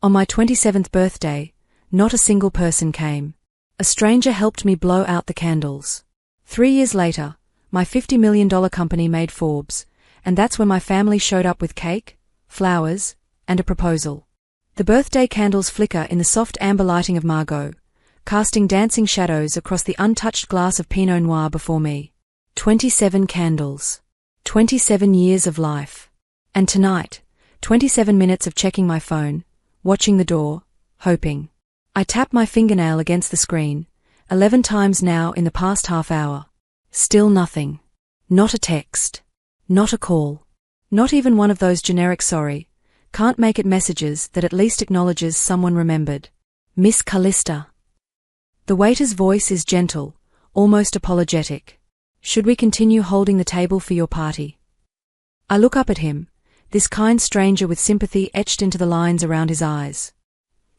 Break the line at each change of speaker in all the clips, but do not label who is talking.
On my 27th birthday, not a single person came. A stranger helped me blow out the candles. 3 years later, my $50 million company made Forbes, and that's when my family showed up with cake, flowers, and a proposal. The birthday candles flicker in the soft amber lighting of Margaux, casting dancing shadows across the untouched glass of Pinot Noir before me. 27 candles. 27 years of life. And tonight, 27 minutes of checking my phone, watching the door, hoping. I tap my fingernail against the screen, 11 times now in the past half hour. Still nothing. Not a text. Not a call. Not even one of those generic sorry, can't make it messages that at least acknowledges someone remembered. Miss Callista. The waiter's voice is gentle, almost apologetic. Should we continue holding the table for your party? I look up at him, this kind stranger with sympathy etched into the lines around his eyes.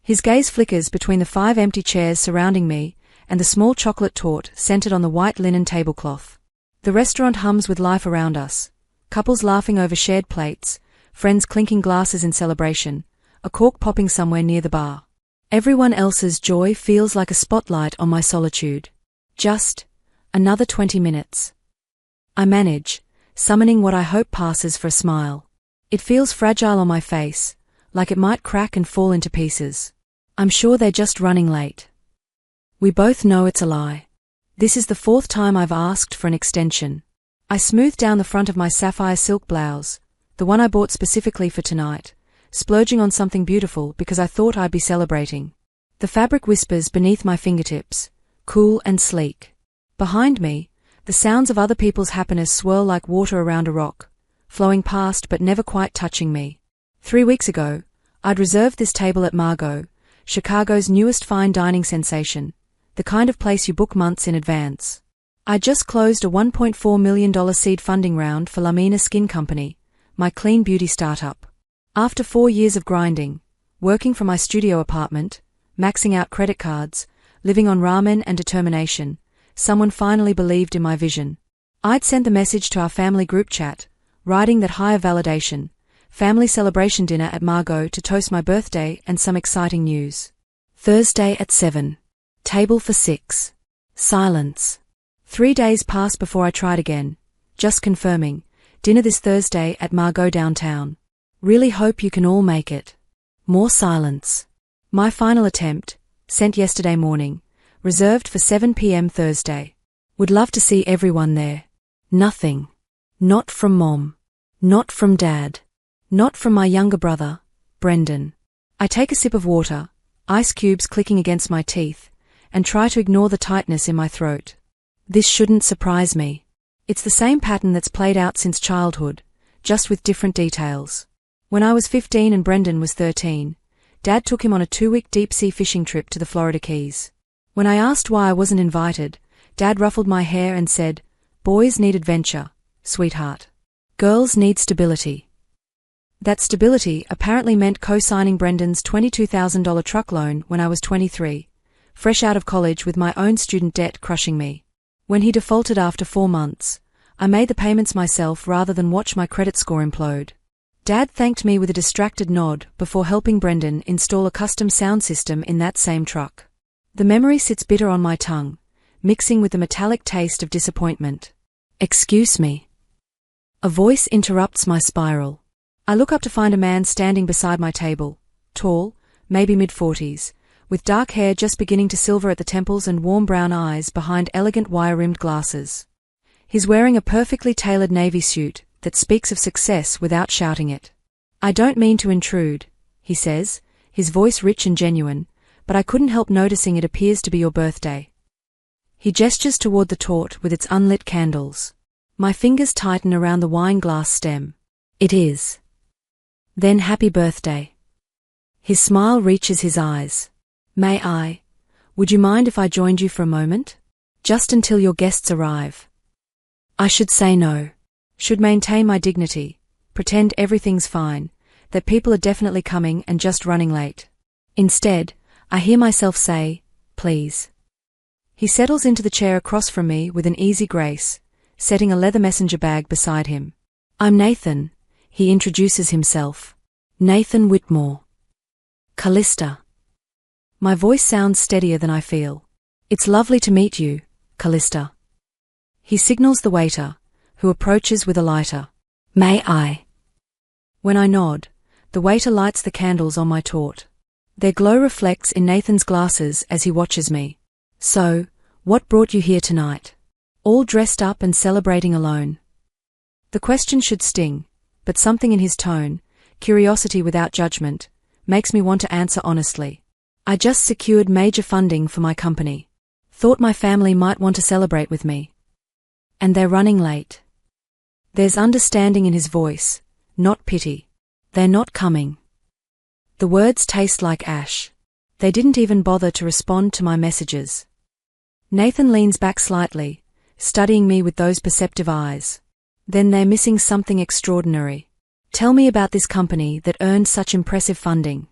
His gaze flickers between the 5 empty chairs surrounding me and the small chocolate torte centered on the white linen tablecloth. The restaurant hums with life around us, couples laughing over shared plates, friends clinking glasses in celebration, a cork popping somewhere near the bar. Everyone else's joy feels like a spotlight on my solitude. Just another 20 minutes. I manage, summoning what I hope passes for a smile. It feels fragile on my face, like it might crack and fall into pieces. I'm sure they're just running late. We both know it's a lie. This is the 4th time I've asked for an extension. I smooth down the front of my sapphire silk blouse, the one I bought specifically for tonight, splurging on something beautiful because I thought I'd be celebrating. The fabric whispers beneath my fingertips, cool and sleek. Behind me, the sounds of other people's happiness swirl like water around a rock, flowing past but never quite touching me. 3 weeks ago, I'd reserved this table at Margaux, Chicago's newest fine dining sensation, the kind of place you book months in advance. I'd just closed a $1.4 million seed funding round for Lamina Skin Company, my clean beauty startup. After 4 years of grinding, working from my studio apartment, maxing out credit cards, living on ramen and determination, someone finally believed in my vision. I'd sent the message to our family group chat, writing that higher validation, family celebration dinner at Margaux to toast my birthday and some exciting news. Thursday at 7. Table for 6. Silence. 3 days pass before I tried again, just confirming, dinner this Thursday at Margaux downtown. Really hope you can all make it. More silence. My final attempt, sent yesterday morning, reserved for 7 p.m. Thursday. Would love to see everyone there. Nothing. Not from Mom. Not from Dad. Not from my younger brother, Brendan. I take a sip of water, ice cubes clicking against my teeth, and try to ignore the tightness in my throat. This shouldn't surprise me. It's the same pattern that's played out since childhood, just with different details. When I was 15 and Brendan was 13, Dad took him on a 2-week deep-sea fishing trip to the Florida Keys. When I asked why I wasn't invited, Dad ruffled my hair and said, "Boys need adventure, sweetheart. Girls need stability." That stability apparently meant co-signing Brendan's $22,000 truck loan when I was 23, fresh out of college with my own student debt crushing me. When he defaulted after 4 months, I made the payments myself rather than watch my credit score implode. Dad thanked me with a distracted nod before helping Brendan install a custom sound system in that same truck. The memory sits bitter on my tongue, mixing with the metallic taste of disappointment. "Excuse me." A voice interrupts my spiral. I look up to find a man standing beside my table, tall, maybe mid-40s, with dark hair just beginning to silver at the temples and warm brown eyes behind elegant wire-rimmed glasses. He's wearing a perfectly tailored navy suit that speaks of success without shouting it. "I don't mean to intrude," he says, his voice rich and genuine, "but I couldn't help noticing it appears to be your birthday." He gestures toward the torte with its unlit candles. My fingers tighten around the wine glass stem. "It is." "Then happy birthday." His smile reaches his eyes. Would you mind if I joined you for a moment? Just until your guests arrive." I should say no. Should maintain my dignity, pretend everything's fine, that people are definitely coming and just running late. Instead, I hear myself say, "Please." He settles into the chair across from me with an easy grace, setting a leather messenger bag beside him. "I'm Nathan," he introduces himself. "Nathan Whitmore." Callista. My voice sounds steadier than I feel. It's lovely to meet you, Callista. He signals the waiter, who approaches with a lighter. May I? When I nod, the waiter lights the candles on my torte. Their glow reflects in Nathan's glasses as he watches me. So, what brought you here tonight? All dressed up and celebrating alone. The question should sting, but something in his tone, curiosity without judgment, makes me want to answer honestly. I just secured major funding for my company. Thought my family might want to celebrate with me. And they're running late. There's understanding in his voice, not pity. They're not coming. The words taste like ash. They didn't even bother to respond to my messages. Nathan leans back slightly, studying me with those perceptive eyes. Then they're missing something extraordinary. Tell me about this company that earned such impressive funding.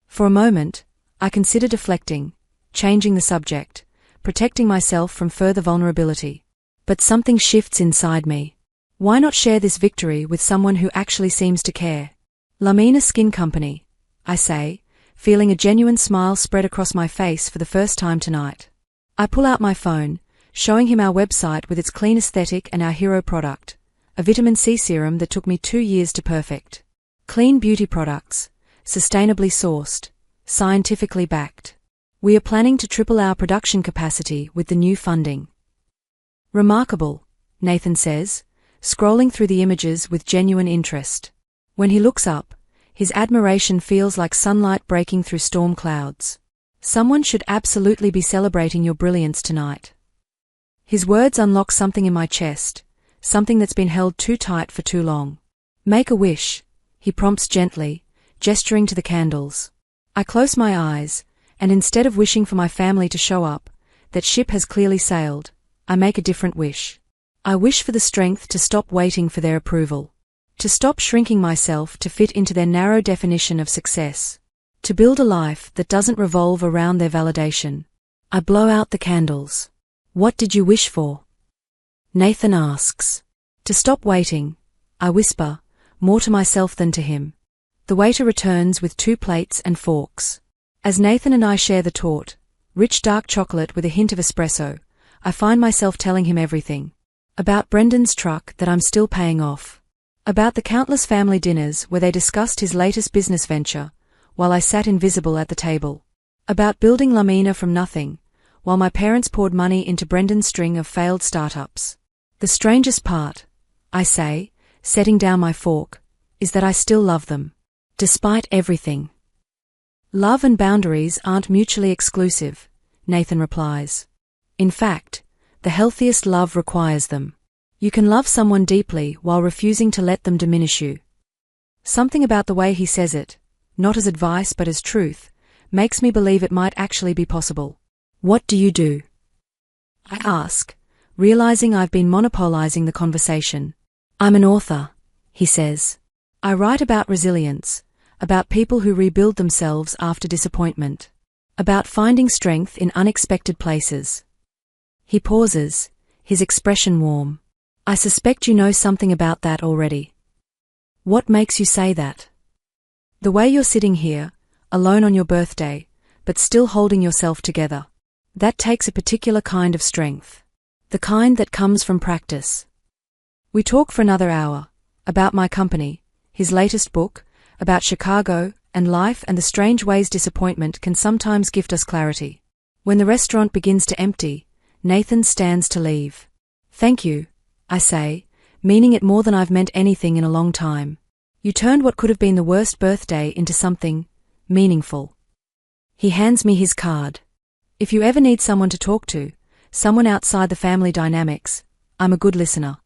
For a moment, I consider deflecting, changing the subject, protecting myself from further vulnerability. But something shifts inside me. Why not share this victory with someone who actually seems to care? Lamina Skin Company, I say, feeling a genuine smile spread across my face for the first time tonight. I pull out my phone, showing him our website with its clean aesthetic and our hero product, a vitamin C serum that took me 2 years to perfect. Clean beauty products, sustainably sourced, scientifically backed. We are planning to triple our production capacity with the new funding. Remarkable, Nathan says, scrolling through the images with genuine interest. When he looks up, his admiration feels like sunlight breaking through storm clouds. Someone should absolutely be celebrating your brilliance tonight. His words unlock something in my chest, something that's been held too tight for too long. Make a wish, he prompts gently, gesturing to the candles. I close my eyes, and instead of wishing for my family to show up, that ship has clearly sailed, I make a different wish. I wish for the strength to stop waiting for their approval. To stop shrinking myself to fit into their narrow definition of success. To build a life that doesn't revolve around their validation. I blow out the candles. What did you wish for? Nathan asks. To stop waiting, I whisper, more to myself than to him. The waiter returns with 2 plates and forks. As Nathan and I share the torte, rich dark chocolate with a hint of espresso, I find myself telling him everything. About Brendan's truck that I'm still paying off. About the countless family dinners where they discussed his latest business venture, while I sat invisible at the table. About building Lamina from nothing, while my parents poured money into Brendan's string of failed startups. The strangest part, I say, setting down my fork, is that I still love them. Despite everything. Love and boundaries aren't mutually exclusive, Nathan replies. In fact, the healthiest love requires them. You can love someone deeply while refusing to let them diminish you. Something about the way he says it, not as advice but as truth, makes me believe it might actually be possible. What do you do? I ask, realizing I've been monopolizing the conversation. I'm an author, he says. I write about resilience, about people who rebuild themselves after disappointment, about finding strength in unexpected places. He pauses, his expression warm. I suspect you know something about that already. What makes you say that? The way you're sitting here, alone on your birthday, but still holding yourself together. That takes a particular kind of strength. The kind that comes from practice. We talk for another hour, about my company, his latest book, about Chicago, and life and the strange ways disappointment can sometimes gift us clarity. When the restaurant begins to empty, Nathan stands to leave. Thank you, I say, meaning it more than I've meant anything in a long time. You turned what could have been the worst birthday into something meaningful. He hands me his card. If you ever need someone to talk to, someone outside the family dynamics, I'm a good listener.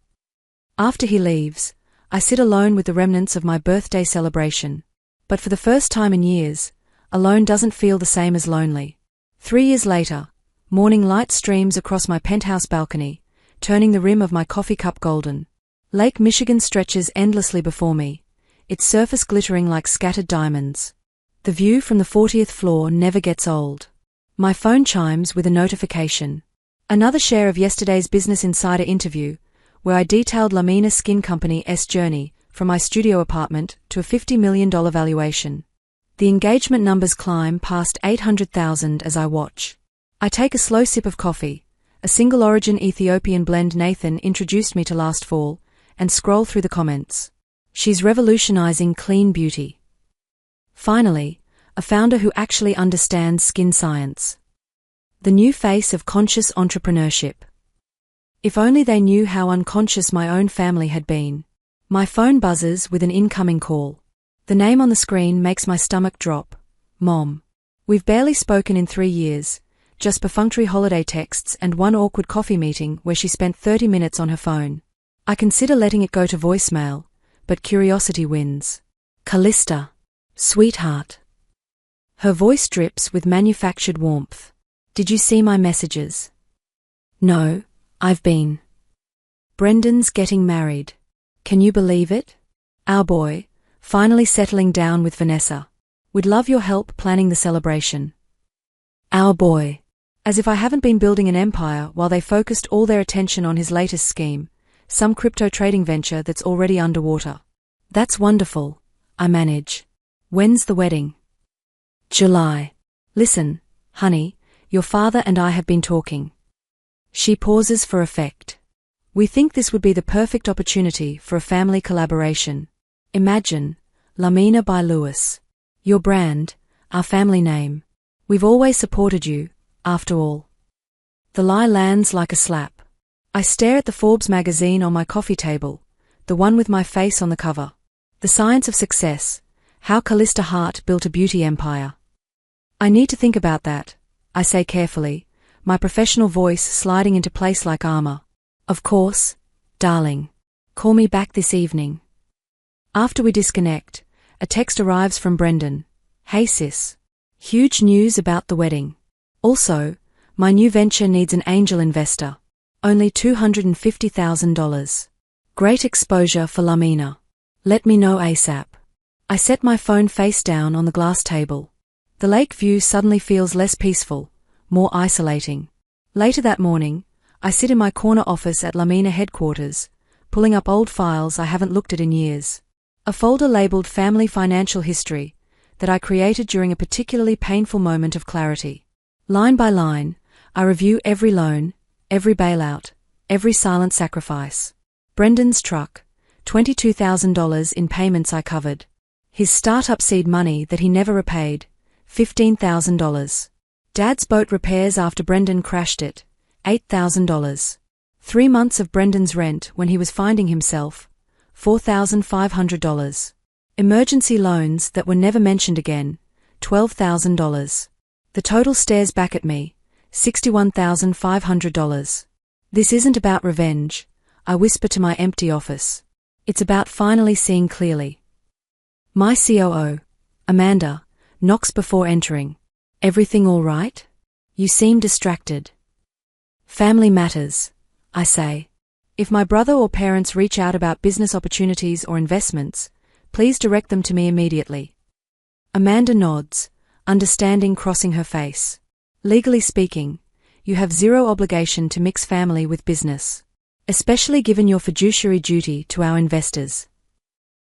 After he leaves, I sit alone with the remnants of my birthday celebration. But for the first time in years, alone doesn't feel the same as lonely. 3 years later, morning light streams across my penthouse balcony, turning the rim of my coffee cup golden. Lake Michigan stretches endlessly before me, its surface glittering like scattered diamonds. The view from the 40th floor never gets old. My phone chimes with a notification. Another share of yesterday's Business Insider interview, where I detailed Lamina Skin Company's journey from my studio apartment to a $50 million valuation. The engagement numbers climb past 800,000 as I watch. I take a slow sip of coffee, a single-origin Ethiopian blend Nathan introduced me to last fall, and scroll through the comments. She's revolutionizing clean beauty. Finally, a founder who actually understands skin science. The new face of conscious entrepreneurship. If only they knew how unconscious my own family had been. My phone buzzes with an incoming call. The name on the screen makes my stomach drop. Mom. We've barely spoken in 3 years, just perfunctory holiday texts and one awkward coffee meeting where she spent 30 minutes on her phone. I consider letting it go to voicemail, but curiosity wins. Callista. Sweetheart. Her voice drips with manufactured warmth. Did you see my messages? No, I've been. Brendan's getting married. Can you believe it? Our boy, finally settling down with Vanessa. We'd love your help planning the celebration. Our boy. As if I haven't been building an empire while they focused all their attention on his latest scheme, some crypto trading venture that's already underwater. That's wonderful, I manage. When's the wedding? July. Listen, honey, your father and I have been talking. She pauses for effect. We think this would be the perfect opportunity for a family collaboration. Imagine, Lamina by Lewis. Your brand, our family name. We've always supported you, after all. The lie lands like a slap. I stare at the Forbes magazine on my coffee table, the one with my face on the cover. The Science of Success, How Callista Hart Built a Beauty Empire. I need to think about that, I say carefully, my professional voice sliding into place like armor. Of course, darling. Call me back this evening. After we disconnect, a text arrives from Brendan. Hey sis. Huge news about the wedding. Also, my new venture needs an angel investor. Only $250,000. Great exposure for Lamina. Let me know ASAP. I set my phone face down on the glass table. The lake view suddenly feels less peaceful, more isolating. Later that morning, I sit in my corner office at Lamina headquarters, pulling up old files I haven't looked at in years. A folder labeled Family Financial History that I created during a particularly painful moment of clarity. Line by line, I review every loan, every bailout, every silent sacrifice. Brendan's truck, $22,000 in payments I covered. His startup seed money that he never repaid, $15,000. Dad's boat repairs after Brendan crashed it, $8,000. 3 months of Brendan's rent when he was finding himself, $4,500. Emergency loans that were never mentioned again, $12,000. The total stares back at me, $61,500. This isn't about revenge, I whisper to my empty office. It's about finally seeing clearly. My COO, Amanda, knocks before entering. Everything all right? You seem distracted. Family matters, I say. If my brother or parents reach out about business opportunities or investments, please direct them to me immediately. Amanda nods, understanding crossing her face. Legally speaking, you have zero obligation to mix family with business, especially given your fiduciary duty to our investors.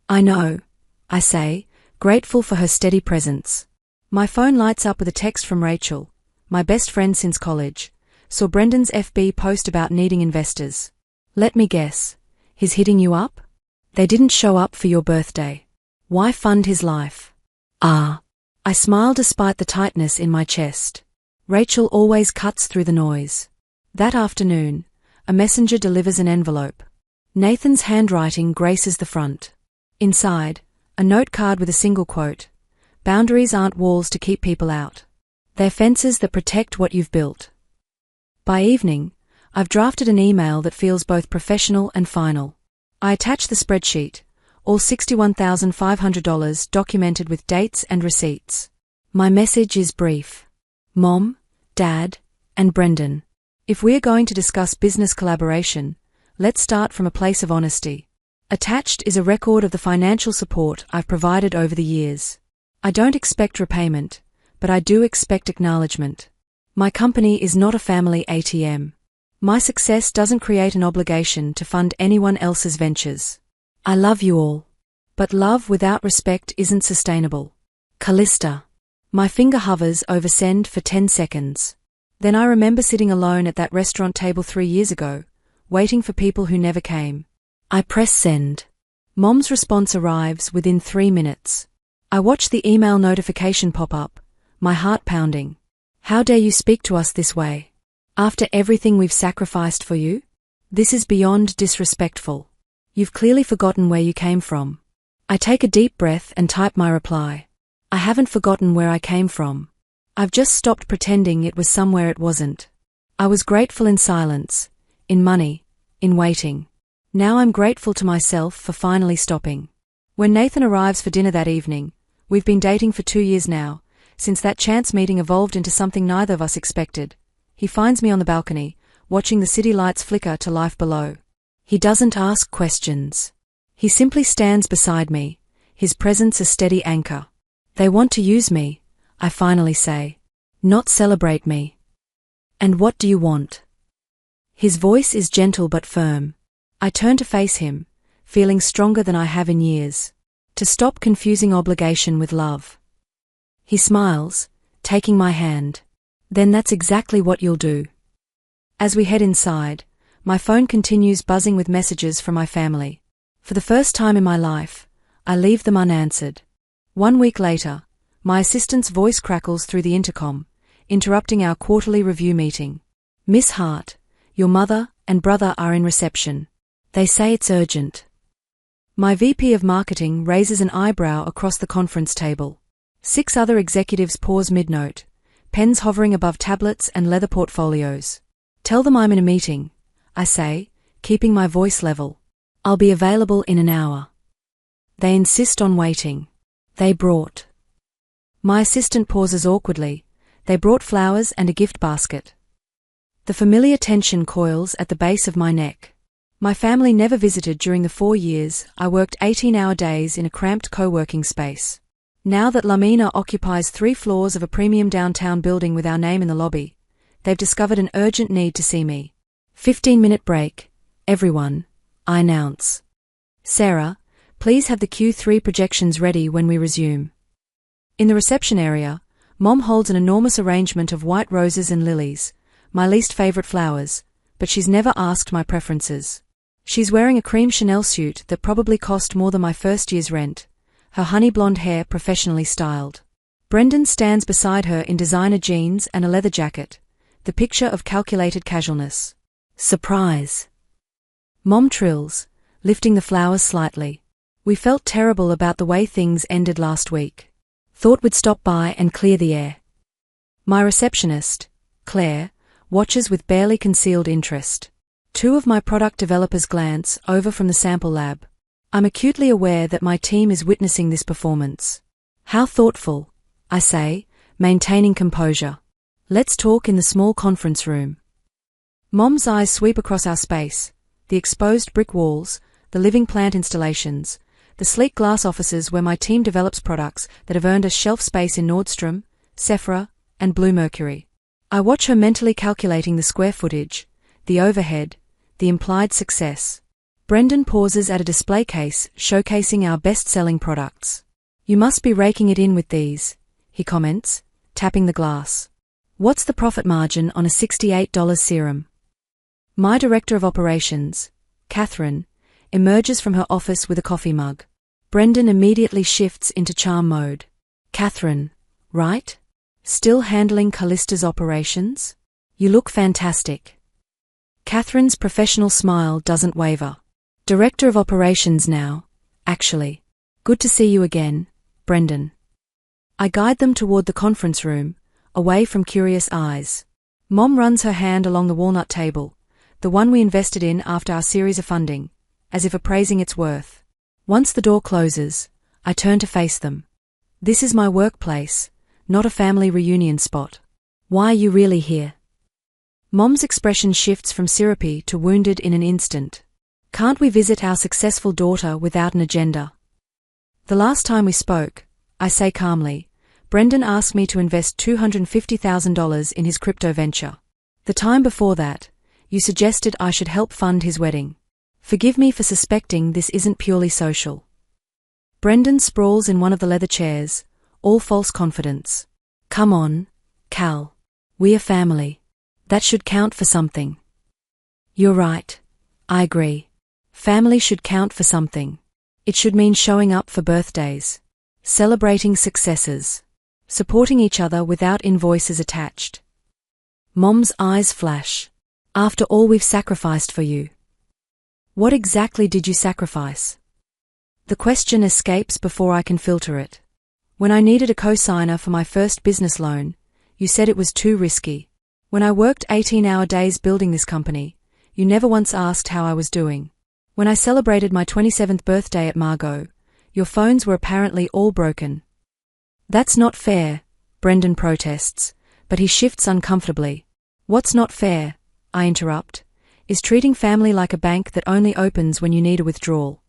I know, I say, grateful for her steady presence. My phone lights up with a text from Rachel, my best friend since college, saw Brendan's FB post about needing investors. Let me guess, he's hitting you up? They didn't show up for your birthday. Why fund his life? Ah. I smile despite the tightness in my chest. Rachel always cuts through the noise. That afternoon, a messenger delivers an envelope. Nathan's handwriting graces the front. Inside, a note card with a single quote. Boundaries aren't walls to keep people out. They're fences that protect what you've built. By evening, I've drafted an email that feels both professional and final. I attach the spreadsheet, all $61,500 documented with dates and receipts. My message is brief. Mom, Dad, and Brendan. If we're going to discuss business collaboration, let's start from a place of honesty. Attached is a record of the financial support I've provided over the years. I don't expect repayment, but I do expect acknowledgement. My company is not a family ATM. My success doesn't create an obligation to fund anyone else's ventures. I love you all. But love without respect isn't sustainable. Callista. My finger hovers over send for 10 seconds. Then I remember sitting alone at that restaurant table 3 years ago, waiting for people who never came. I press send. Mom's response arrives within 3 minutes. I watch the email notification pop up, my heart pounding. How dare you speak to us this way? After everything we've sacrificed for you? This is beyond disrespectful. You've clearly forgotten where you came from. I take a deep breath and type my reply. I haven't forgotten where I came from. I've just stopped pretending it was somewhere it wasn't. I was grateful in silence, in money, in waiting. Now I'm grateful to myself for finally stopping. When Nathan arrives for dinner that evening, we've been dating for 2 years now, since that chance meeting evolved into something neither of us expected. He finds me on the balcony, watching the city lights flicker to life below. He doesn't ask questions. He simply stands beside me, his presence a steady anchor. They want to use me, I finally say. Not celebrate me. And what do you want? His voice is gentle but firm. I turn to face him, feeling stronger than I have in years. To stop confusing obligation with love. He smiles, taking my hand. Then that's exactly what you'll do. As we head inside, my phone continues buzzing with messages from my family. For the first time in my life, I leave them unanswered. 1 week later, my assistant's voice crackles through the intercom, interrupting our quarterly review meeting. Miss Hart, your mother and brother are in reception. They say it's urgent. My VP of marketing raises an eyebrow across the conference table. 6 other executives pause mid-note, pens hovering above tablets and leather portfolios. Tell them I'm in a meeting, I say, keeping my voice level. I'll be available in an hour. They insist on waiting. They brought. My assistant pauses awkwardly. They brought flowers and a gift basket. The familiar tension coils at the base of my neck. My family never visited during the 4 years I worked 18-hour days in a cramped co-working space. Now that Lamina occupies 3 floors of a premium downtown building with our name in the lobby, they've discovered an urgent need to see me. 15-minute break, everyone, I announce. Sarah, please have the Q3 projections ready when we resume. In the reception area, Mom holds an enormous arrangement of white roses and lilies, my least favorite flowers, but she's never asked my preferences. She's wearing a cream Chanel suit that probably cost more than my first year's rent, her honey blonde hair professionally styled. Brendan stands beside her in designer jeans and a leather jacket, the picture of calculated casualness. Surprise! Mom trills, lifting the flowers slightly. We felt terrible about the way things ended last week. Thought we'd stop by and clear the air. My receptionist, Claire, watches with barely concealed interest. 2 of my product developers glance over from the sample lab. I'm acutely aware that my team is witnessing this performance. How thoughtful, I say, maintaining composure. Let's talk in the small conference room. Mom's eyes sweep across our space, the exposed brick walls, the living plant installations, the sleek glass offices where my team develops products that have earned us shelf space in Nordstrom, Sephora, and Bluemercury. I watch her mentally calculating the square footage, the overhead, the implied success. Brendan pauses at a display case showcasing our best-selling products. You must be raking it in with these, he comments, tapping the glass. What's the profit margin on a $68 serum? My director of operations, Catherine, emerges from her office with a coffee mug. Brendan immediately shifts into charm mode. Catherine, right? Still handling Callista's operations? You look fantastic. Catherine's professional smile doesn't waver. Director of operations now, actually. Good to see you again, Brendan. I guide them toward the conference room, away from curious eyes. Mom runs her hand along the walnut table, the one we invested in after our series of funding, as if appraising its worth. Once the door closes, I turn to face them. This is my workplace, not a family reunion spot. Why are you really here? Mom's expression shifts from syrupy to wounded in an instant. Can't we visit our successful daughter without an agenda? The last time we spoke, I say calmly, Brendan asked me to invest $250,000 in his crypto venture. The time before that, you suggested I should help fund his wedding. Forgive me for suspecting this isn't purely social. Brendan sprawls in one of the leather chairs, all false confidence. Come on, Cal. We are family. That should count for something. You're right. I agree. Family should count for something. It should mean showing up for birthdays, celebrating successes, supporting each other without invoices attached. Mom's eyes flash. After all we've sacrificed for you. What exactly did you sacrifice? The question escapes before I can filter it. When I needed a co-signer for my first business loan, you said it was too risky. When I worked 18-hour days building this company, you never once asked how I was doing. When I celebrated my 27th birthday at Margot, your phones were apparently all broken. That's not fair, Brendan protests, but he shifts uncomfortably. What's not fair, I interrupt, is treating family like a bank that only opens when you need a withdrawal.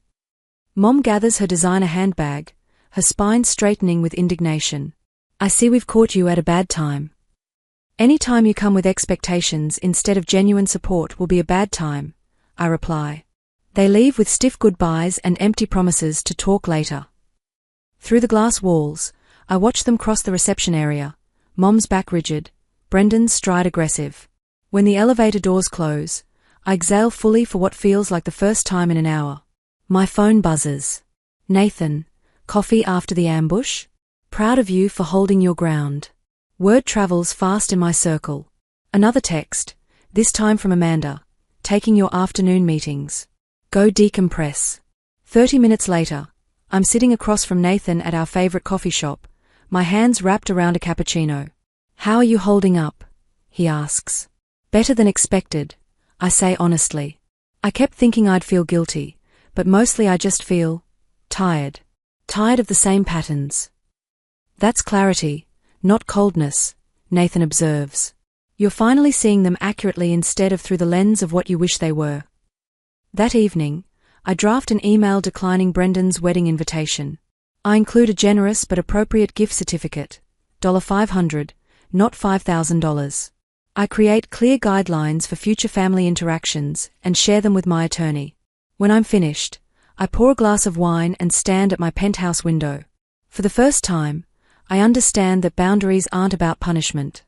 Mom gathers her designer handbag, her spine straightening with indignation. I see we've caught you at a bad time. Any time you come with expectations instead of genuine support will be a bad time, I reply. They leave with stiff goodbyes and empty promises to talk later. Through the glass walls, I watch them cross the reception area, Mom's back rigid, Brendan's stride aggressive. When the elevator doors close, I exhale fully for what feels like the first time in an hour. My phone buzzes. Nathan, coffee after the ambush? Proud of you for holding your ground. Word travels fast in my circle. Another text, this time from Amanda, taking your afternoon meetings. Go decompress. 30 minutes later, I'm sitting across from Nathan at our favorite coffee shop, my hands wrapped around a cappuccino. How are you holding up? He asks. Better than expected, I say honestly. I kept thinking I'd feel guilty, but mostly I just feel tired. Tired of the same patterns. That's clarity, not coldness, Nathan observes. You're finally seeing them accurately instead of through the lens of what you wish they were. That evening, I draft an email declining Brendan's wedding invitation. I include a generous but appropriate gift certificate, $500, not $5,000. I create clear guidelines for future family interactions and share them with my attorney. When I'm finished, I pour a glass of wine and stand at my penthouse window. For the first time, I understand that boundaries aren't about punishment.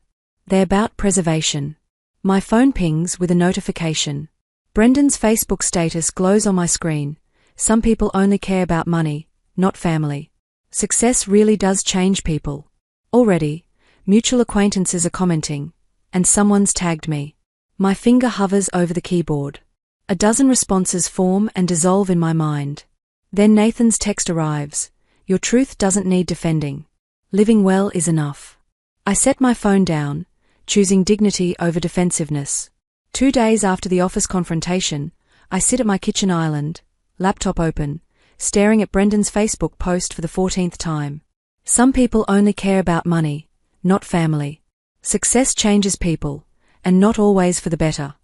They're about preservation. My phone pings with a notification. Brendan's Facebook status glows on my screen. Some people only care about money, not family. Success really does change people. Already, mutual acquaintances are commenting, and someone's tagged me. My finger hovers over the keyboard. A dozen responses form and dissolve in my mind. Then Nathan's text arrives. Your truth doesn't need defending. Living well is enough. I set my phone down, choosing dignity over defensiveness. 2 days after the office confrontation, I sit at my kitchen island, laptop open, staring at Brendan's Facebook post for the 14th time. Some people only care about money, not family. Success changes people, and not always for the better.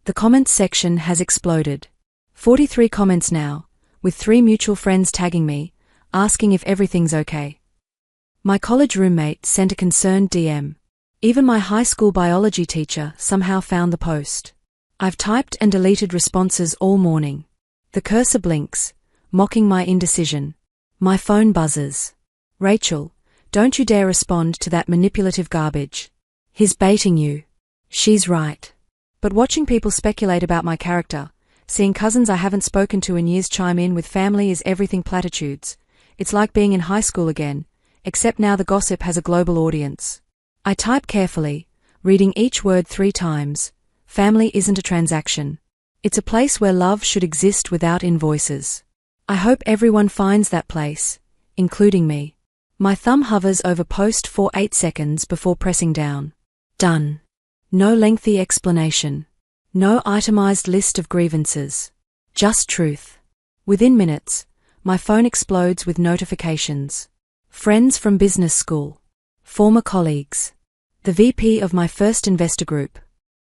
The comments section has exploded. 43 comments now, with 3 mutual friends tagging me, asking if everything's okay. My college roommate sent a concerned DM. Even my high school biology teacher somehow found the post. I've typed and deleted responses all morning. The cursor blinks, mocking my indecision. My phone buzzes. Rachel, don't you dare respond to that manipulative garbage. He's baiting you. She's right. But watching people speculate about my character, seeing cousins I haven't spoken to in years chime in with family is everything platitudes. It's like being in high school again, except now the gossip has a global audience. I type carefully, reading each word 3 times. Family isn't a transaction. It's a place where love should exist without invoices. I hope everyone finds that place, including me. My thumb hovers over post for 8 seconds before pressing down. Done. No lengthy explanation. No itemized list of grievances. Just truth. Within minutes, my phone explodes with notifications. Friends from business school. Former colleagues. The VP of my first investor group.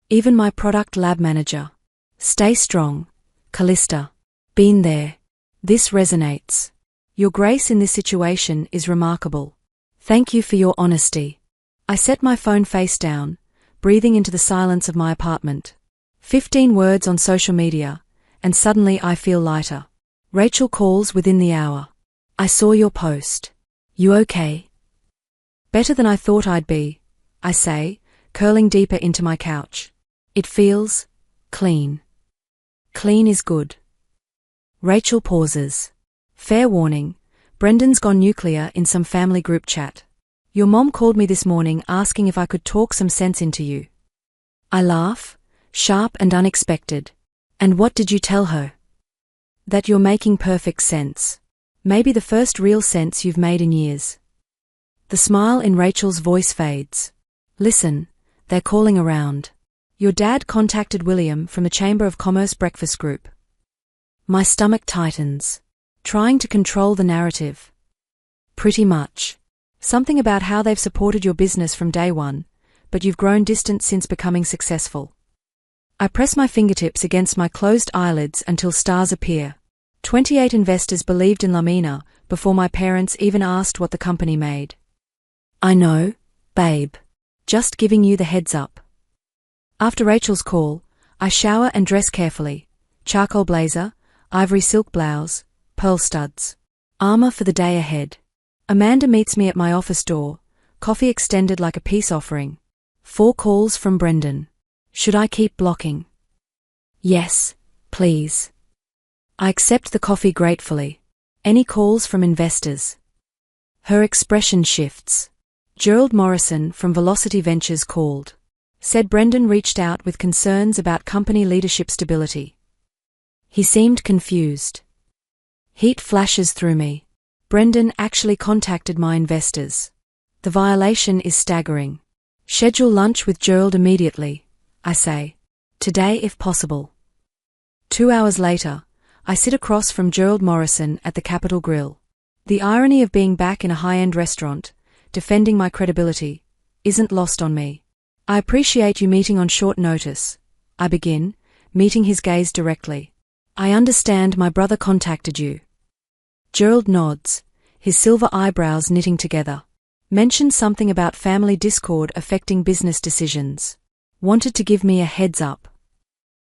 Even my product lab manager. Stay strong, Callista. Been there. This resonates. Your grace in this situation is remarkable. Thank you for your honesty. I set my phone face down, breathing into the silence of my apartment. 15 words on social media, and suddenly I feel lighter. Rachel calls within the hour. I saw your post. You okay? Better than I thought I'd be, I say, curling deeper into my couch. It feels clean. Clean is good. Rachel pauses. Fair warning, Brendan's gone nuclear in some family group chat. Your mom called me this morning asking if I could talk some sense into you. I laugh, sharp and unexpected. And what did you tell her? That you're making perfect sense. Maybe the first real sense you've made in years. The smile in Rachel's voice fades. Listen, they're calling around. Your dad contacted William from the Chamber of Commerce breakfast group. My stomach tightens. Trying to control the narrative. Pretty much. Something about how they've supported your business from day one, but you've grown distant since becoming successful. I press my fingertips against my closed eyelids until stars appear. 28 investors believed in Lamina before my parents even asked what the company made. I know, babe. Just giving you the heads up. After Rachel's call, I shower and dress carefully. Charcoal blazer, ivory silk blouse, pearl studs. Armor for the day ahead. Amanda meets me at my office door, coffee extended like a peace offering. 4 calls from Brendan. Should I keep blocking? Yes, please. I accept the coffee gratefully. Any calls from investors? Her expression shifts. Gerald Morrison from Velocity Ventures called. Said Brendan reached out with concerns about company leadership stability. He seemed confused. Heat flashes through me. Brendan actually contacted my investors. The violation is staggering. Schedule lunch with Gerald immediately, I say. Today if possible. 2 hours later, I sit across from Gerald Morrison at the Capitol Grill. The irony of being back in a high-end restaurant, defending my credibility, isn't lost on me. I appreciate you meeting on short notice. I begin, meeting his gaze directly. I understand my brother contacted you. Gerald nods, his silver eyebrows knitting together. Mentioned something about family discord affecting business decisions. Wanted to give me a heads up.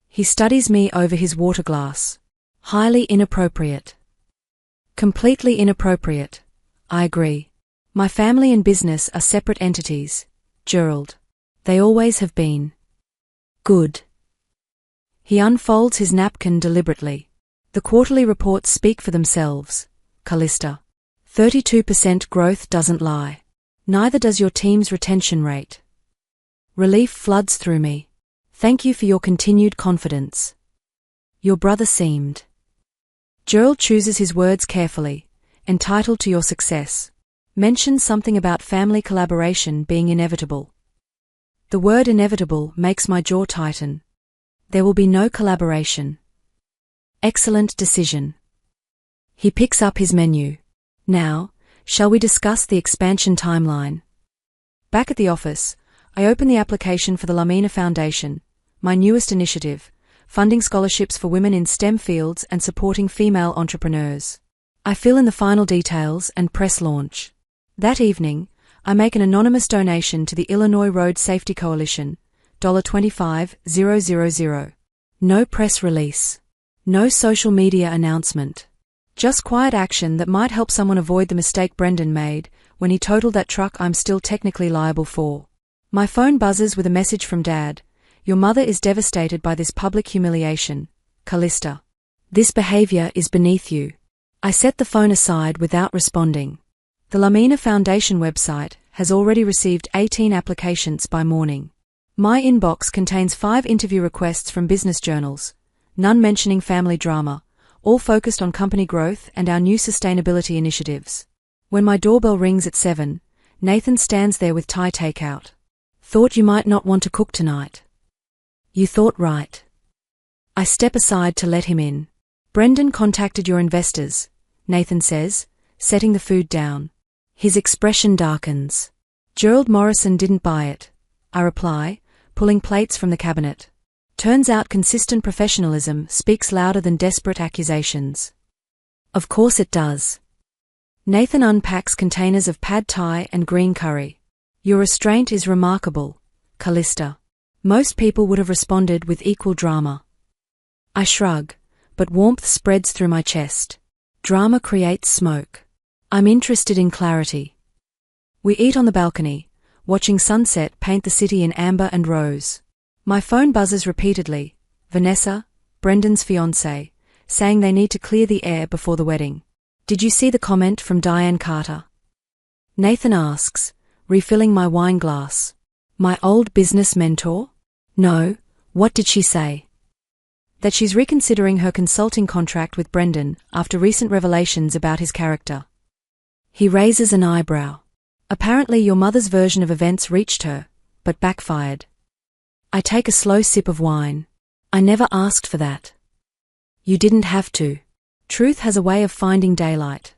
He studies me over his water glass. Highly inappropriate. Completely inappropriate. I agree. My family and business are separate entities, Gerald. They always have been. Good. He unfolds his napkin deliberately. The quarterly reports speak for themselves, Callista. 32% growth doesn't lie. Neither does your team's retention rate. Relief floods through me. Thank you for your continued confidence. Your brother seemed. Gerald chooses his words carefully. Entitled to your success. Mentions something about family collaboration being inevitable. The word inevitable makes my jaw tighten. There will be no collaboration. Excellent decision. He picks up his menu. Now, shall we discuss the expansion timeline? Back at the office, I open the application for the Lamina Foundation, my newest initiative, funding scholarships for women in STEM fields and supporting female entrepreneurs. I fill in the final details and press launch. That evening, I make an anonymous donation to the Illinois Road Safety Coalition, $25,000. No press release. No social media announcement. Just quiet action that might help someone avoid the mistake Brendan made when he totaled that truck I'm still technically liable for. My phone buzzes with a message from Dad. Your mother is devastated by this public humiliation, Callista. This behavior is beneath you. I set the phone aside without responding. The Lamina Foundation website has already received 18 applications by morning. My inbox contains 5 interview requests from business journals, none mentioning family drama, all focused on company growth and our new sustainability initiatives. When my doorbell rings at 7, Nathan stands there with Thai takeout. Thought you might not want to cook tonight. You thought right. I step aside to let him in. Brendan contacted your investors, Nathan says, setting the food down. His expression darkens. Gerald Morrison didn't buy it, I reply, pulling plates from the cabinet. Turns out consistent professionalism speaks louder than desperate accusations. Of course it does. Nathan unpacks containers of pad thai and green curry. Your restraint is remarkable, Callista. Most people would have responded with equal drama. I shrug, but warmth spreads through my chest. Drama creates smoke. I'm interested in clarity. We eat on the balcony, watching sunset paint the city in amber and rose. My phone buzzes repeatedly. Vanessa, Brendan's fiancée, saying they need to clear the air before the wedding. Did you see the comment from Diane Carter? Nathan asks, refilling my wine glass. My old business mentor? No, what did she say? That she's reconsidering her consulting contract with Brendan after recent revelations about his character. He raises an eyebrow. Apparently your mother's version of events reached her, but backfired. I take a slow sip of wine. I never asked for that. You didn't have to. Truth has a way of finding daylight.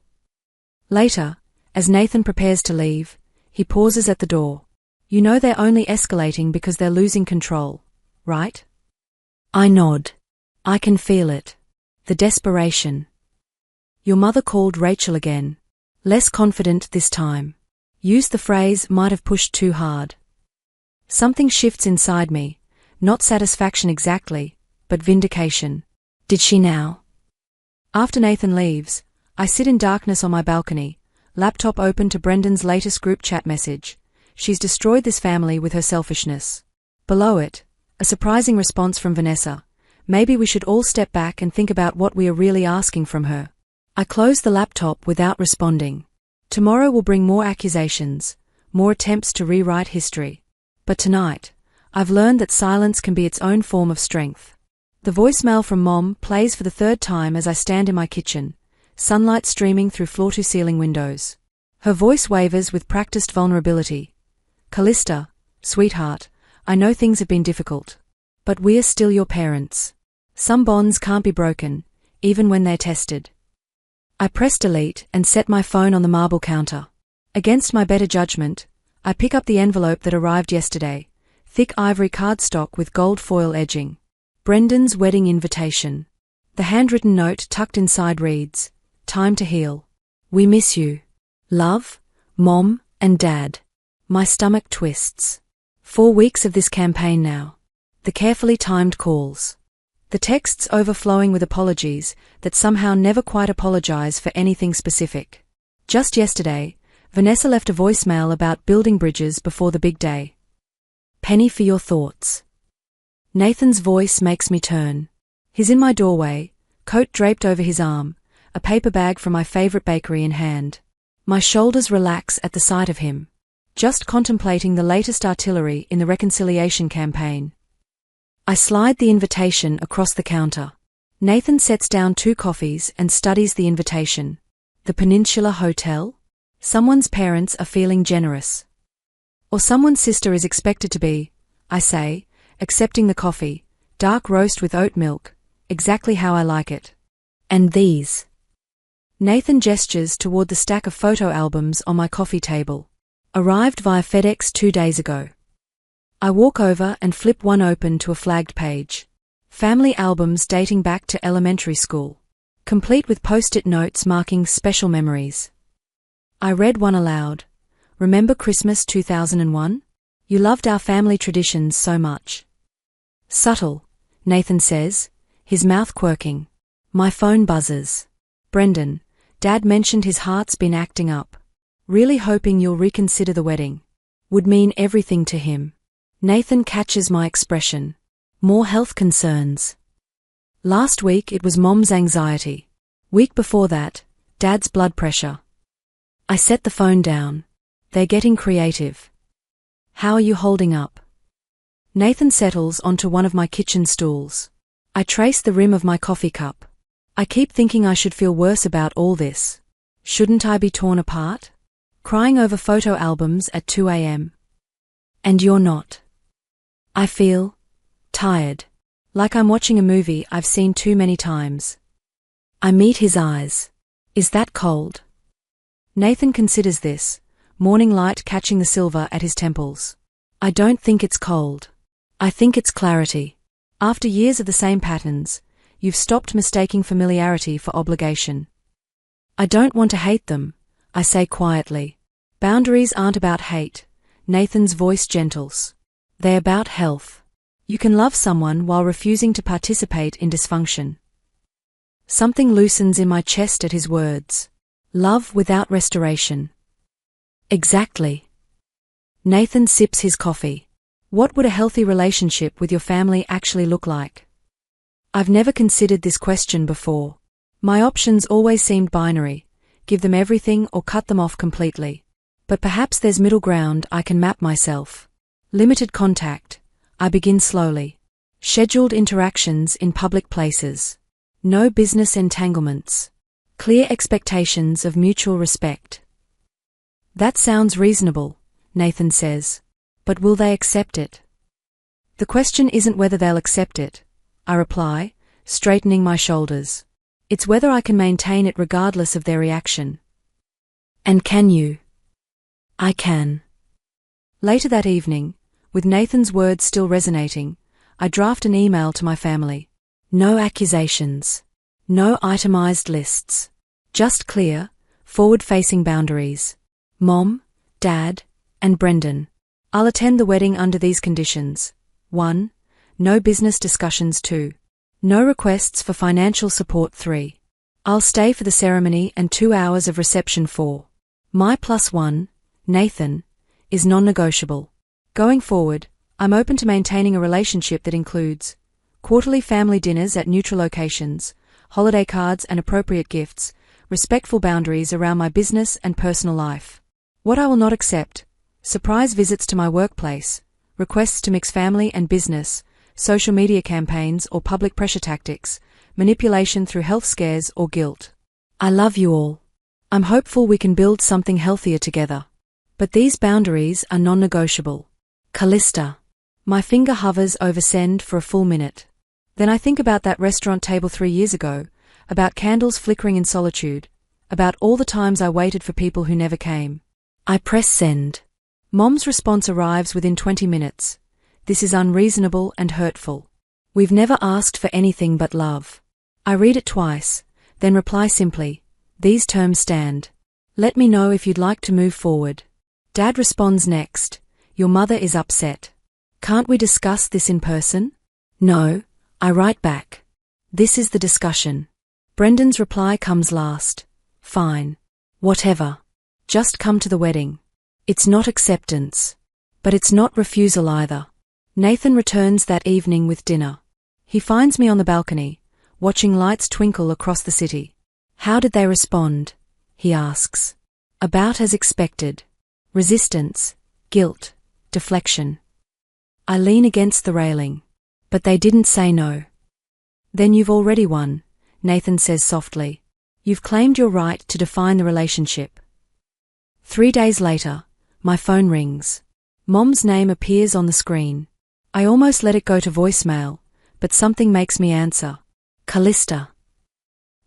Later, as Nathan prepares to leave, he pauses at the door. You know they're only escalating because they're losing control, right? I nod. I can feel it. The desperation. Your mother called Rachel again. Less confident this time. Used the phrase, might have pushed too hard. Something shifts inside me. Not satisfaction exactly, but vindication. Did she now? After Nathan leaves, I sit in darkness on my balcony, laptop open to Brendan's latest group chat message. She's destroyed this family with her selfishness. Below it, a surprising response from Vanessa. Maybe we should all step back and think about what we are really asking from her. I close the laptop without responding. Tomorrow will bring more accusations, more attempts to rewrite history. But tonight, I've learned that silence can be its own form of strength. The voicemail from Mom plays for the third time as I stand in my kitchen, sunlight streaming through floor-to-ceiling windows. Her voice wavers with practiced vulnerability. Callista, sweetheart, I know things have been difficult. But we're still your parents. Some bonds can't be broken, even when they're tested. I press delete and set my phone on the marble counter. Against my better judgment, I pick up the envelope that arrived yesterday, thick ivory cardstock with gold foil edging. Brendan's wedding invitation. The handwritten note tucked inside reads, Time to heal. We miss you. Love, Mom and Dad. My stomach twists. 4 weeks of this campaign now. The carefully timed calls. The texts overflowing with apologies that somehow never quite apologize for anything specific. Just yesterday, Vanessa left a voicemail about building bridges before the big day. Penny for your thoughts. Nathan's voice makes me turn. He's in my doorway, coat draped over his arm, a paper bag from my favorite bakery in hand. My shoulders relax at the sight of him. Just contemplating the latest artillery in the reconciliation campaign. I slide the invitation across the counter. Nathan sets down 2 coffees and studies the invitation. The Peninsula Hotel? Someone's parents are feeling generous. Or someone's sister is expected to be, I say, accepting the coffee, dark roast with oat milk, exactly how I like it. And these. Nathan gestures toward the stack of photo albums on my coffee table. Arrived via FedEx 2 days ago. I walk over and flip one open to a flagged page. Family albums dating back to elementary school. Complete with post-it notes marking special memories. I read one aloud. Remember Christmas 2001? You loved our family traditions so much. Subtle, Nathan says, his mouth quirking. My phone buzzes. Brendan, Dad mentioned his heart's been acting up. Really hoping you'll reconsider the wedding. Would mean everything to him. Nathan catches my expression. More health concerns. Last week it was Mom's anxiety. Week before that, Dad's blood pressure. I set the phone down. They're getting creative. How are you holding up? Nathan settles onto one of my kitchen stools. I trace the rim of my coffee cup. I keep thinking I should feel worse about all this. Shouldn't I be torn apart? Crying over photo albums at 2 a.m. And you're not. I feel tired. Like I'm watching a movie I've seen too many times. I meet his eyes. Is that cold? Nathan considers this, morning light catching the silver at his temples. I don't think it's cold. I think it's clarity. After years of the same patterns, you've stopped mistaking familiarity for obligation. I don't want to hate them, I say quietly. Boundaries aren't about hate. Nathan's voice gentles. They're about health. You can love someone while refusing to participate in dysfunction. Something loosens in my chest at his words. Love without restoration. Exactly. Nathan sips his coffee. What would a healthy relationship with your family actually look like? I've never considered this question before. My options always seemed binary: give them everything or cut them off completely. But perhaps there's middle ground I can map myself. Limited contact. I begin slowly. Scheduled interactions in public places. No business entanglements. Clear expectations of mutual respect. That sounds reasonable, Nathan says. But will they accept it? The question isn't whether they'll accept it, I reply, straightening my shoulders. It's whether I can maintain it regardless of their reaction. And can you? I can. Later that evening, with Nathan's words still resonating, I draft an email to my family. No accusations. No itemized lists. Just clear, forward-facing boundaries. Mom, Dad, and Brendan. I'll attend the wedding under these conditions. 1. No business discussions. 2. No requests for financial support. 3. I'll stay for the ceremony and 2 hours of reception. 4. My +1, Nathan, is non-negotiable. Going forward, I'm open to maintaining a relationship that includes quarterly family dinners at neutral locations, holiday cards and appropriate gifts, respectful boundaries around my business and personal life. What I will not accept: surprise visits to my workplace, requests to mix family and business, social media campaigns or public pressure tactics, manipulation through health scares or guilt. I love you all. I'm hopeful we can build something healthier together. But these boundaries are non-negotiable. Callista. My finger hovers over send for a full minute. Then I think about that restaurant table 3 years ago, about candles flickering in solitude, about all the times I waited for people who never came. I press send. Mom's response arrives within 20 minutes. This is unreasonable and hurtful. We've never asked for anything but love. I read it twice, then reply simply, these terms stand. Let me know if you'd like to move forward. Dad responds next, your mother is upset. Can't we discuss this in person? No, I write back. This is the discussion. Brendan's reply comes last. Fine. Whatever. Just come to the wedding. It's not acceptance. But it's not refusal either. Nathan returns that evening with dinner. He finds me on the balcony, watching lights twinkle across the city. How did they respond? He asks. About as expected. Resistance, guilt, deflection. I lean against the railing. But they didn't say no. Then you've already won, Nathan says softly. You've claimed your right to define the relationship. 3 days later, my phone rings. Mom's name appears on the screen. I almost let it go to voicemail, but something makes me answer. Callista.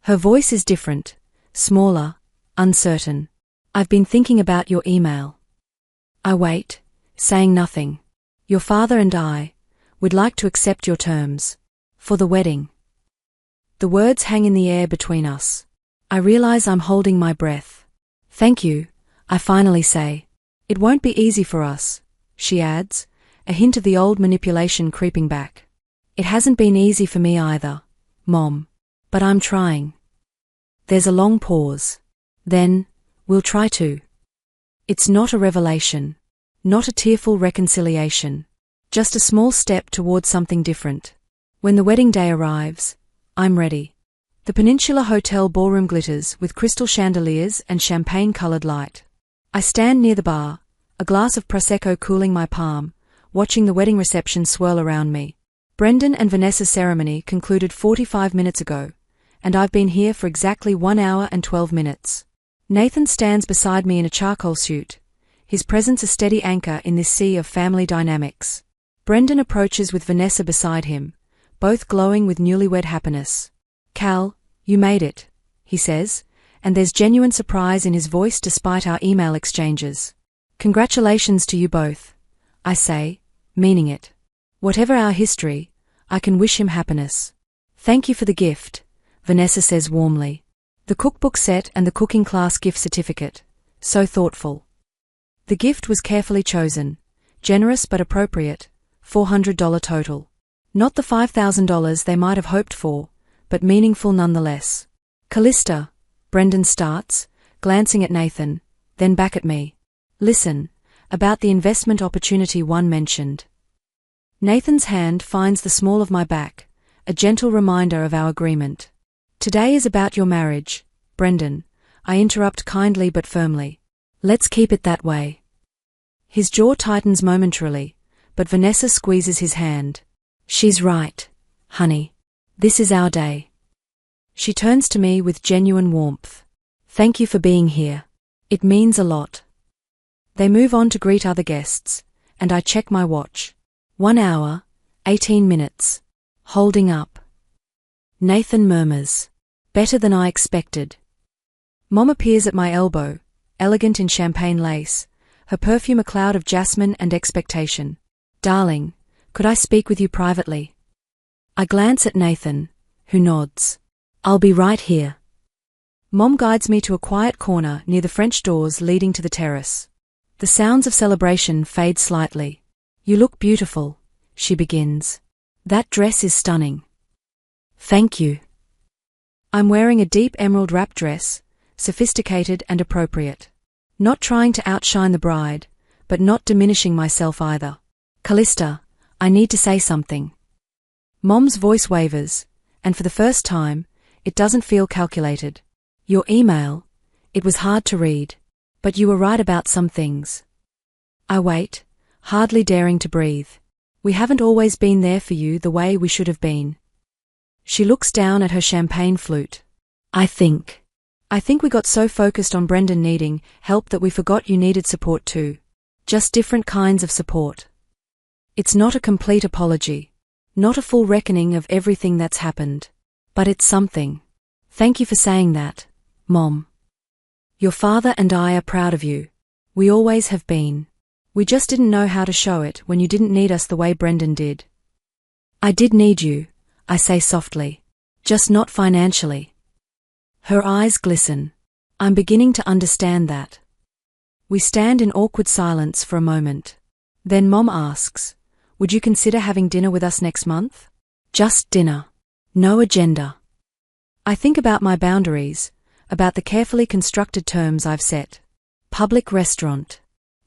Her voice is different, smaller, uncertain. I've been thinking about your email. I wait, saying nothing. Your father and I would like to accept your terms. For the wedding. The words hang in the air between us. I realize I'm holding my breath. Thank you, I finally say. It won't be easy for us, she adds, a hint of the old manipulation creeping back. It hasn't been easy for me either, Mom. But I'm trying. There's a long pause. Then, we'll try to. It's not a revelation. Not a tearful reconciliation. Just a small step towards something different. When the wedding day arrives, I'm ready. The Peninsula Hotel ballroom glitters with crystal chandeliers and champagne-colored light. I stand near the bar, a glass of Prosecco cooling my palm, watching the wedding reception swirl around me. Brendan and Vanessa's ceremony concluded 45 minutes ago, and I've been here for exactly 1 hour and 12 minutes. Nathan stands beside me in a charcoal suit, his presence a steady anchor in this sea of family dynamics. Brendan approaches with Vanessa beside him, both glowing with newlywed happiness. Cal, you made it, he says, and there's genuine surprise in his voice despite our email exchanges. Congratulations to you both, I say, meaning it. Whatever our history, I can wish him happiness. Thank you for the gift, Vanessa says warmly. The cookbook set and the cooking class gift certificate. So thoughtful. The gift was carefully chosen, generous but appropriate, $400 total. Not the $5,000 they might have hoped for, but meaningful nonetheless. Callista, Brendan starts, glancing at Nathan, then back at me. Listen, about the investment opportunity one mentioned. Nathan's hand finds the small of my back, a gentle reminder of our agreement. Today is about your marriage, Brendan, I interrupt kindly but firmly. Let's keep it that way. His jaw tightens momentarily, but Vanessa squeezes his hand. She's right, honey. This is our day. She turns to me with genuine warmth. Thank you for being here. It means a lot. They move on to greet other guests, and I check my watch. 1 hour, 18 minutes. Holding up. Nathan murmurs. Better than I expected. Mom appears at my elbow, elegant in champagne lace, her perfume a cloud of jasmine and expectation. Darling, could I speak with you privately? I glance at Nathan, who nods. I'll be right here. Mom guides me to a quiet corner near the French doors leading to the terrace. The sounds of celebration fade slightly. You look beautiful, she begins. That dress is stunning. Thank you. I'm wearing a deep emerald wrap dress, sophisticated and appropriate. Not trying to outshine the bride, but not diminishing myself either. Callista, I need to say something. Mom's voice wavers, and for the first time, it doesn't feel calculated. Your email, it was hard to read, but you were right about some things. I wait, hardly daring to breathe. We haven't always been there for you the way we should have been. She looks down at her champagne flute. I think we got so focused on Brendan needing help that we forgot you needed support too. Just different kinds of support. It's not a complete apology. Not a full reckoning of everything that's happened. But it's something. Thank you for saying that, Mom. Your father and I are proud of you. We always have been. We just didn't know how to show it when you didn't need us the way Brendan did. I did need you, I say softly. Just not financially. Her eyes glisten. I'm beginning to understand that. We stand in awkward silence for a moment. Then Mom asks, would you consider having dinner with us next month? Just dinner. No agenda. I think about my boundaries, about the carefully constructed terms I've set. Public restaurant.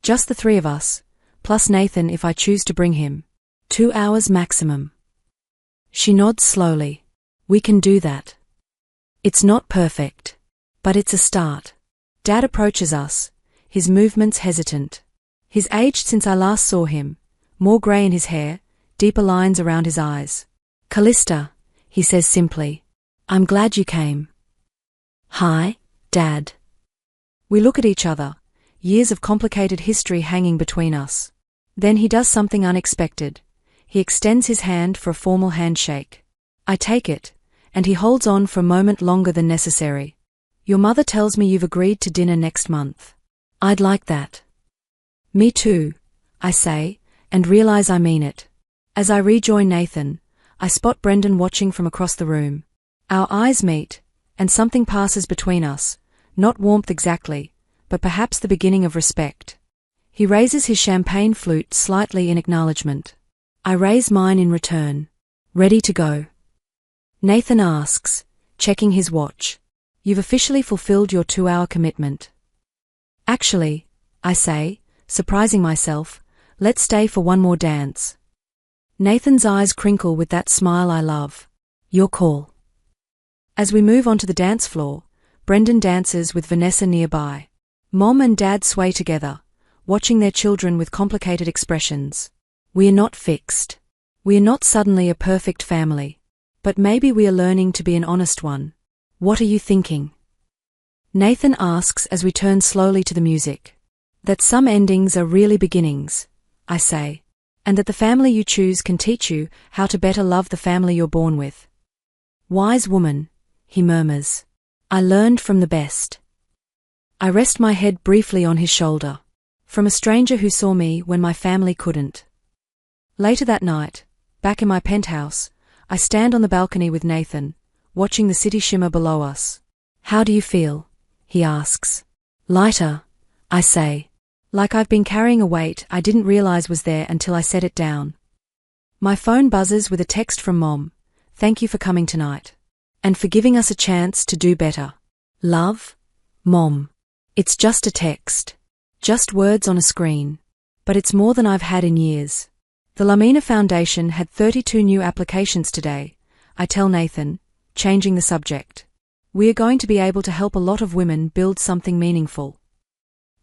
Just the three of us, plus Nathan if I choose to bring him. 2 hours maximum. She nods slowly. We can do that. It's not perfect, but it's a start. Dad approaches us, his movements hesitant. He's aged since I last saw him, more grey in his hair, deeper lines around his eyes. Callista, he says simply. I'm glad you came. Hi, Dad. We look at each other, years of complicated history hanging between us. Then he does something unexpected. He extends his hand for a formal handshake. I take it, and he holds on for a moment longer than necessary. Your mother tells me you've agreed to dinner next month. I'd like that. Me too, I say, and realize I mean it. As I rejoin Nathan, I spot Brendan watching from across the room. Our eyes meet, and something passes between us, not warmth exactly, but perhaps the beginning of respect. He raises his champagne flute slightly in acknowledgement. I raise mine in return. Ready to go. Nathan asks, checking his watch. You've officially fulfilled your 2-hour commitment. Actually, I say, surprising myself, let's stay for one more dance. Nathan's eyes crinkle with that smile I love. Your call. As we move onto the dance floor, Brendan dances with Vanessa nearby. Mom and Dad sway together, watching their children with complicated expressions. We are not fixed. We are not suddenly a perfect family. But maybe we are learning to be an honest one. What are you thinking? Nathan asks as we turn slowly to the music. That some endings are really beginnings, I say, and that the family you choose can teach you how to better love the family you're born with. Wise woman, he murmurs. I learned from the best. I rest my head briefly on his shoulder. From a stranger who saw me when my family couldn't. Later that night, back in my penthouse, I stand on the balcony with Nathan, watching the city shimmer below us. How do you feel? He asks. Lighter, I say. Like I've been carrying a weight I didn't realize was there until I set it down. My phone buzzes with a text from Mom. Thank you for coming tonight. And for giving us a chance to do better. Love? Mom. It's just a text. Just words on a screen. But it's more than I've had in years. The Lamina Foundation had 32 new applications today, I tell Nathan, changing the subject. We are going to be able to help a lot of women build something meaningful.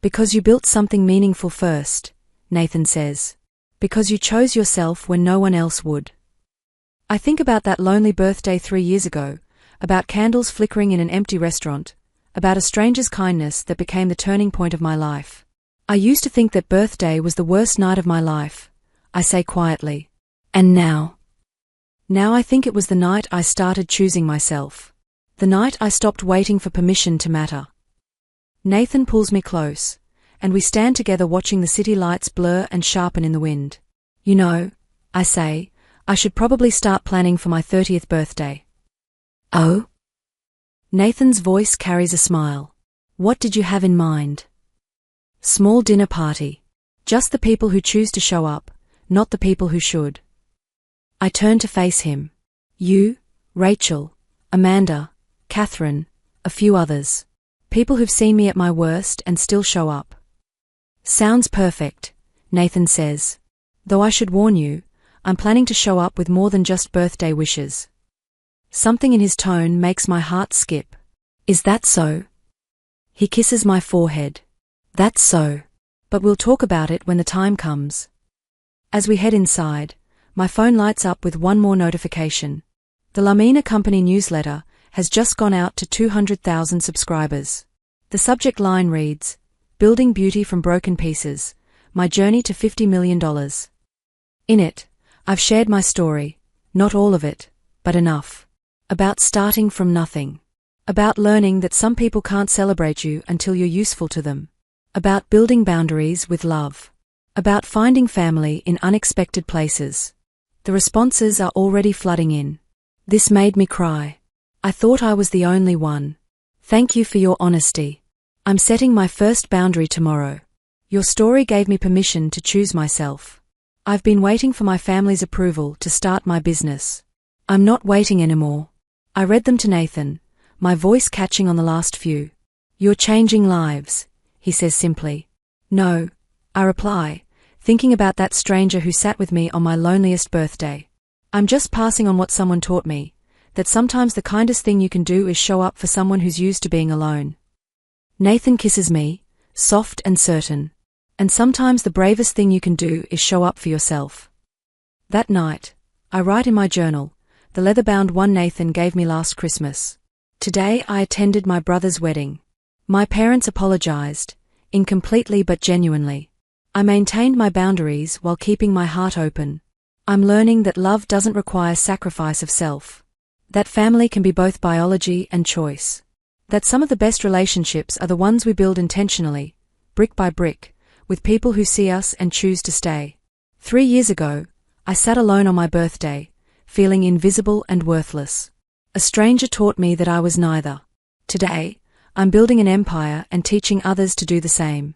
Because you built something meaningful first, Nathan says. Because you chose yourself when no one else would. I think about that lonely birthday 3 years ago, about candles flickering in an empty restaurant, about a stranger's kindness that became the turning point of my life. I used to think that birthday was the worst night of my life, I say quietly. And now? Now I think it was the night I started choosing myself. The night I stopped waiting for permission to matter. Nathan pulls me close, and we stand together watching the city lights blur and sharpen in the wind. You know, I say, I should probably start planning for my 30th birthday. Oh? Nathan's voice carries a smile. What did you have in mind? Small dinner party. Just the people who choose to show up, not the people who should. I turn to face him. You, Rachel, Amanda, Catherine, a few others. People who've seen me at my worst and still show up. Sounds perfect, Nathan says. Though I should warn you, I'm planning to show up with more than just birthday wishes. Something in his tone makes my heart skip. Is that so? He kisses my forehead. That's so. But we'll talk about it when the time comes. As we head inside, my phone lights up with one more notification. The Lamina Company newsletter has just gone out to 200,000 subscribers. The subject line reads, Building Beauty from Broken Pieces, My Journey to $50 million. In it, I've shared my story, not all of it, but enough. About starting from nothing. About learning that some people can't celebrate you until you're useful to them. About building boundaries with love. About finding family in unexpected places. The responses are already flooding in. This made me cry. I thought I was the only one. Thank you for your honesty. I'm setting my first boundary tomorrow. Your story gave me permission to choose myself. I've been waiting for my family's approval to start my business. I'm not waiting anymore. I read them to Nathan, my voice catching on the last few. You're changing lives, he says simply. No, I reply, thinking about that stranger who sat with me on my loneliest birthday. I'm just passing on what someone taught me, that sometimes the kindest thing you can do is show up for someone who's used to being alone. Nathan kisses me, soft and certain. And sometimes the bravest thing you can do is show up for yourself. That night, I write in my journal, the leather-bound one Nathan gave me last Christmas. Today I attended my brother's wedding. My parents apologized, incompletely but genuinely. I maintained my boundaries while keeping my heart open. I'm learning that love doesn't require sacrifice of self. That family can be both biology and choice. That some of the best relationships are the ones we build intentionally, brick by brick, with people who see us and choose to stay. 3 years ago, I sat alone on my birthday, feeling invisible and worthless. A stranger taught me that I was neither. Today, I'm building an empire and teaching others to do the same.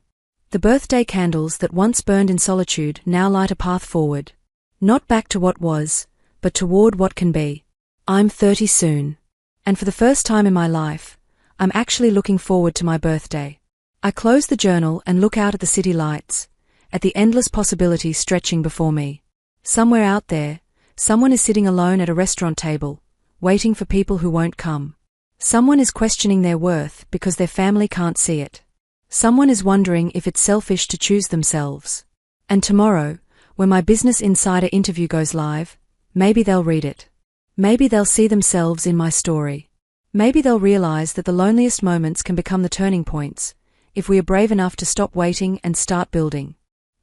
The birthday candles that once burned in solitude now light a path forward. Not back to what was, but toward what can be. I'm 30 soon. And for the first time in my life, I'm actually looking forward to my birthday. I close the journal and look out at the city lights, at the endless possibilities stretching before me. Somewhere out there, someone is sitting alone at a restaurant table, waiting for people who won't come. Someone is questioning their worth because their family can't see it. Someone is wondering if it's selfish to choose themselves. And tomorrow, when my Business Insider interview goes live, maybe they'll read it. Maybe they'll see themselves in my story. Maybe they'll realize that the loneliest moments can become the turning points, if we are brave enough to stop waiting and start building.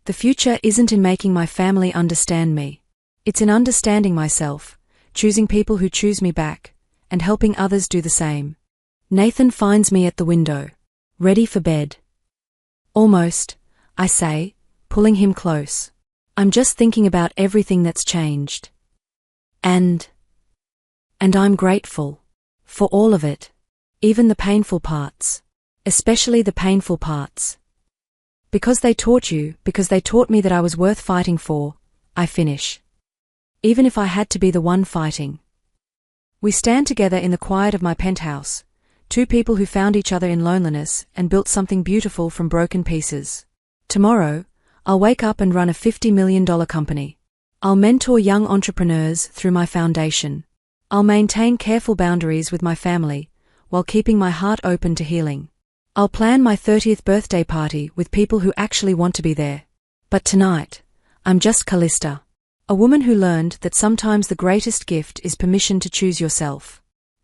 The future isn't in making my family understand me. It's in understanding myself, choosing people who choose me back, and helping others do the same. Nathan finds me at the window, ready for bed. Almost, I say, pulling him close. I'm just thinking about everything that's changed. And I'm grateful. For all of it. Even the painful parts. Especially the painful parts. Because they taught me that I was worth fighting for, I finish. Even if I had to be the one fighting. We stand together in the quiet of my penthouse, two people who found each other in loneliness and built something beautiful from broken pieces. Tomorrow, I'll wake up and run a $50 million company. I'll mentor young entrepreneurs through my foundation. I'll maintain careful boundaries with my family, while keeping my heart open to healing. I'll plan my 30th birthday party with people who actually want to be there. But tonight, I'm just Callista, a woman who learned that sometimes the greatest gift is permission to choose yourself.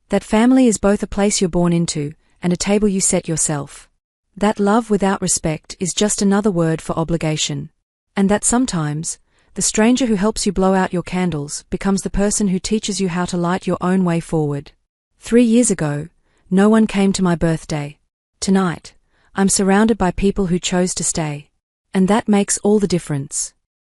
That family is both a place you're born into and a table you set yourself. That love without respect is just another word for obligation. And that sometimes, the stranger who helps you blow out your candles becomes the person who teaches you how to light your own way forward. 3 years ago, no one came to my birthday. Tonight, I'm surrounded by people who chose to stay. And that makes all the difference.